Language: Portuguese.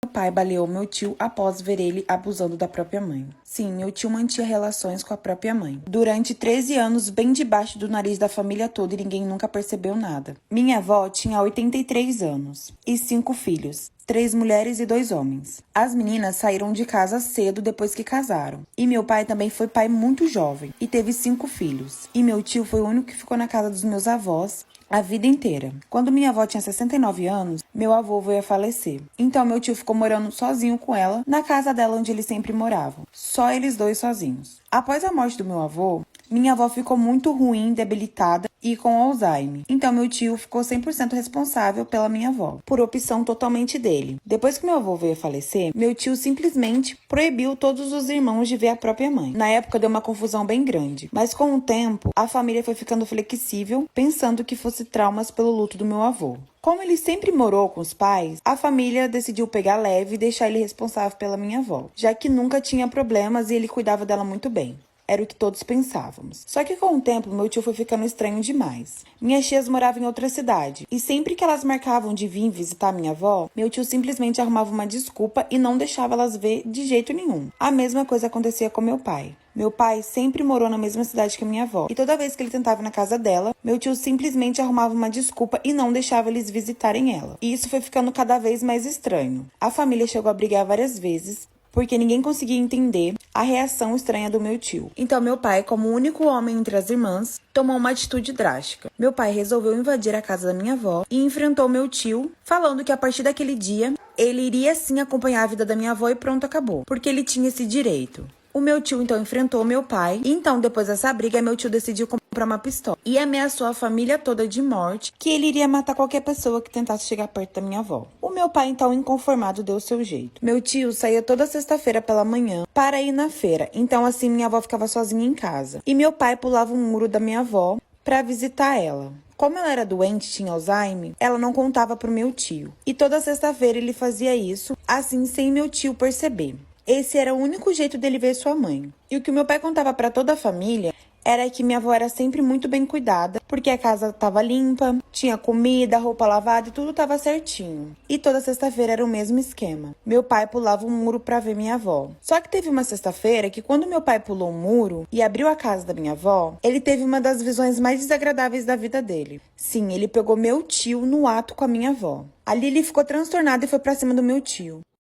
Meu pai baleou meu tio após ver ele abusando da própria mãe. Sim, meu tio mantinha relações com a própria mãe. Durante 13 anos, bem debaixo do nariz da família toda e ninguém nunca percebeu nada. Minha avó tinha 83 anos e 5 filhos. 3 mulheres e 2 homens. As meninas saíram de casa cedo depois que casaram. E meu pai também foi pai muito jovem e teve 5 filhos. E meu tio foi o único que ficou na casa dos meus avós a vida inteira. Quando minha avó tinha 69 anos, meu avô veio a falecer. Então meu tio ficou morando sozinho com ela, na casa dela onde eles sempre moravam. Só eles dois sozinhos. Após a morte do meu avô, minha avó ficou muito ruim, debilitada e com Alzheimer. Então meu tio ficou 100% responsável pela minha avó, por opção totalmente dele. Depois que meu avô veio a falecer, meu tio simplesmente proibiu todos os irmãos de ver a própria mãe. Na época deu uma confusão bem grande, mas com o tempo a família foi ficando flexível, pensando que fosse traumas pelo luto do meu avô. Como ele sempre morou com os pais, a família decidiu pegar leve e deixar ele responsável pela minha avó, já que nunca tinha problemas e ele cuidava dela muito bem. Era o que todos pensávamos. Só que com o tempo, meu tio foi ficando estranho demais. Minhas tias moravam em outra cidade, e sempre que elas marcavam de vir visitar minha avó, meu tio simplesmente arrumava uma desculpa e não deixava elas ver de jeito nenhum. A mesma coisa acontecia com meu pai. Meu pai sempre morou na mesma cidade que minha avó, e toda vez que ele tentava ir na casa dela, meu tio simplesmente arrumava uma desculpa e não deixava eles visitarem ela. E isso foi ficando cada vez mais estranho. A família chegou a brigar várias vezes, porque ninguém conseguia entender a reação estranha do meu tio. Então meu pai, como o único homem entre as irmãs, tomou uma atitude drástica. Meu pai resolveu invadir a casa da minha avó e enfrentou meu tio, falando que a partir daquele dia, ele iria sim acompanhar a vida da minha avó e pronto, acabou, porque ele tinha esse direito. O meu tio então enfrentou meu pai, e então depois dessa briga, meu tio decidiu comprar uma pistola e ameaçou a família toda de morte, que ele iria matar qualquer pessoa que tentasse chegar perto da minha avó. O meu pai então, inconformado, deu o seu jeito. Meu tio saía toda sexta-feira pela manhã para ir na feira, então assim minha avó ficava sozinha em casa. E meu pai pulava o muro da minha avó para visitar ela. Como ela era doente, tinha Alzheimer, ela não contava pro meu tio. E toda sexta-feira ele fazia isso, assim sem meu tio perceber. Esse era o único jeito dele ver sua mãe. E o que o meu pai contava para toda a família era que minha avó era sempre muito bem cuidada, porque a casa estava limpa, tinha comida, roupa lavada e tudo estava certinho. E toda sexta-feira era o mesmo esquema. Meu pai pulava um muro para ver minha avó. Só que teve uma sexta-feira que quando meu pai pulou um muro e abriu a casa da minha avó, ele teve uma das visões mais desagradáveis da vida dele. Sim, ele pegou meu tio no ato com a minha avó. Ali ele ficou transtornado e foi para cima do meu tio.